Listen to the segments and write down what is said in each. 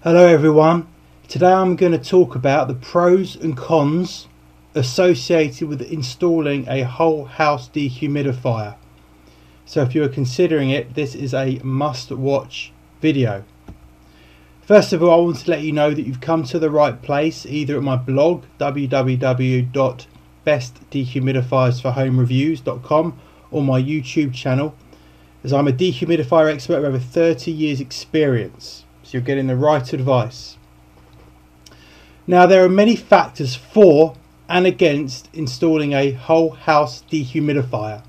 Hello everyone, today I'm going to talk about the pros and cons associated with installing a whole house dehumidifier. So if you're considering it, this is a must watch video. First of all, I want to let you know that you've come to the right place, either at my blog www.bestdehumidifiersforhomereviews.com or my YouTube channel, as I'm a dehumidifier expert with over 30 years experience. So you're getting the right advice. Now, there are many factors for and against installing a whole house dehumidifier.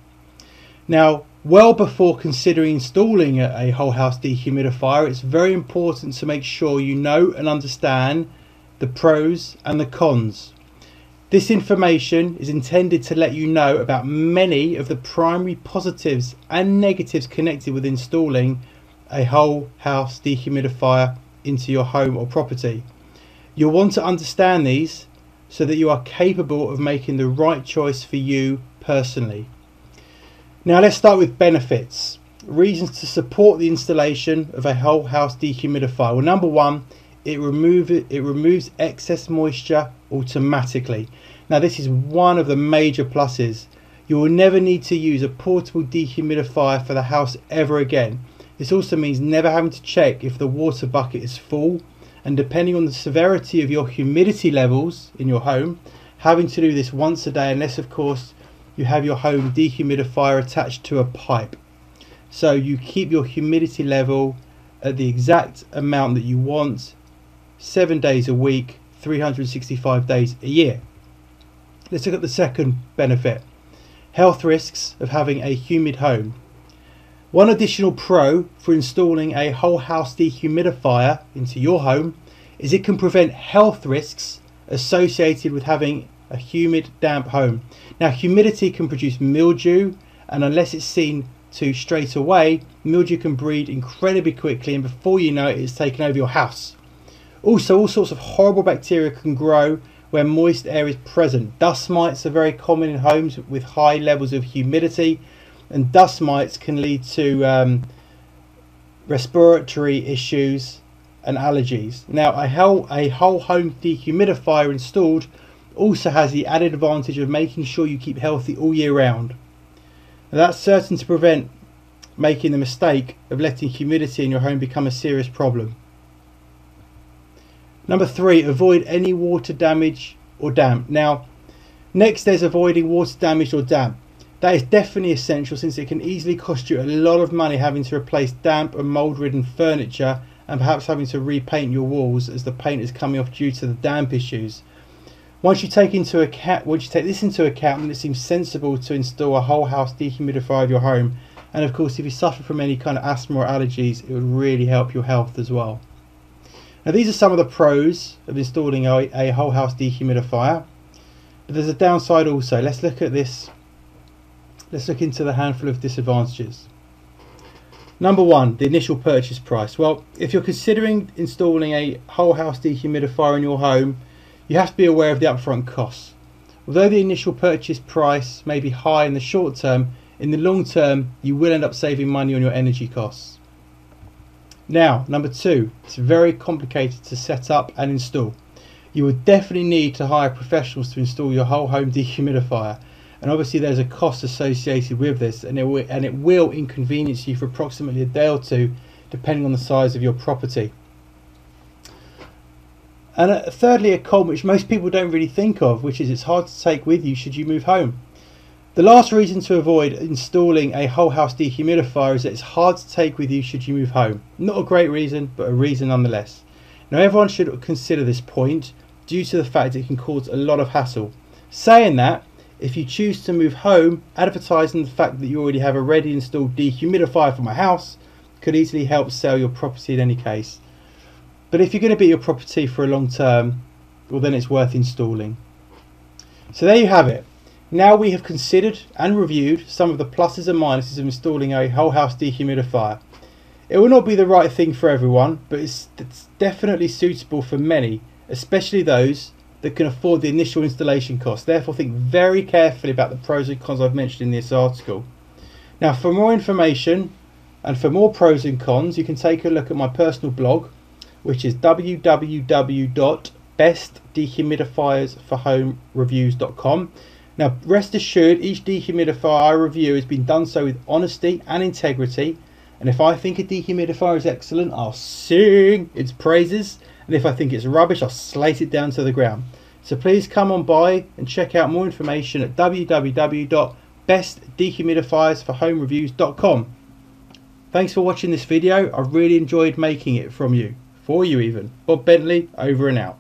Now, well before considering installing a whole house dehumidifier, it's very important to make sure you know and understand the pros and the cons. This information is intended to let you know about many of the primary positives and negatives connected with installing a whole house dehumidifier into your home or property. You'll want to understand these so that you are capable of making the right choice for you personally. Now let's start with benefits. Reasons to support the installation of a whole house dehumidifier. Well, number one, it removes excess moisture automatically. Now this is one of the major pluses. You will never need to use a portable dehumidifier for the house ever again. This also means never having to check if the water bucket is full, and depending on the severity of your humidity levels in your home, having to do this once a day, unless of course you have your home dehumidifier attached to a pipe. So you keep your humidity level at the exact amount that you want, 7 days a week, 365 days a year. Let's look at the second benefit. Health risks of having a humid home. One additional pro for installing a whole house dehumidifier into your home is it can prevent health risks associated with having a humid, damp home. Now, humidity can produce mildew, and unless it's seen to straight away, mildew can breed incredibly quickly, and before you know it, it's taken over your house. Also, all sorts of horrible bacteria can grow where moist air is present. Dust mites are very common in homes with high levels of humidity, and dust mites can lead to respiratory issues and allergies. Now, a whole home dehumidifier installed also has the added advantage of making sure you keep healthy all year round. Now, that's certain to prevent making the mistake of letting humidity in your home become a serious problem. Number three, avoid any water damage or damp. Now, next there's avoiding water damage or damp. That is definitely essential, since it can easily cost you a lot of money having to replace damp and mold-ridden furniture, and perhaps having to repaint your walls as the paint is coming off due to the damp issues. Once you take this into account, then it seems sensible to install a whole house dehumidifier of your home. And of course, if you suffer from any kind of asthma or allergies, it would really help your health as well. Now, these are some of the pros of installing a whole house dehumidifier, but there's a downside also. Let's look at this. Let's look into the handful of disadvantages. Number one, the initial purchase price. Well, if you're considering installing a whole house dehumidifier in your home, you have to be aware of the upfront costs. Although the initial purchase price may be high in the short term, in the long term you will end up saving money on your energy costs. Now, number two, it's very complicated to set up and install. You will definitely need to hire professionals to install your whole home dehumidifier. And obviously there's a cost associated with this, and it will inconvenience you for approximately a day or two, depending on the size of your property. And thirdly, a con which most people don't really think of, which is it's hard to take with you should you move home. The last reason to avoid installing a whole house dehumidifier is that it's hard to take with you should you move home. Not a great reason, but a reason nonetheless. Now, everyone should consider this point due to the fact it can cause a lot of hassle. Saying that, if you choose to move home, advertising the fact that you already have a ready installed dehumidifier for my house could easily help sell your property in any case. But if you're going to be at your property for a long term, well, then it's worth installing. So there you have it. Now we have considered and reviewed some of the pluses and minuses of installing a whole house dehumidifier. It will not be the right thing for everyone, but it's definitely suitable for many, especially those that can afford the initial installation cost. Therefore, think very carefully about the pros and cons I've mentioned in this article. Now, for more information and for more pros and cons, you can take a look at my personal blog. which is www.bestdehumidifiersforhomereviews.com. Now, rest assured, each dehumidifier I review has been done so with honesty and integrity. And if I think a dehumidifier is excellent, I'll sing its praises. And if I think it's rubbish, I'll slate it down to the ground. So please come on by and check out more information at www.bestdehumidifiersforhomereviews.com. Thanks for watching this video. I really enjoyed making it for you even. Bob Bentley, over and out.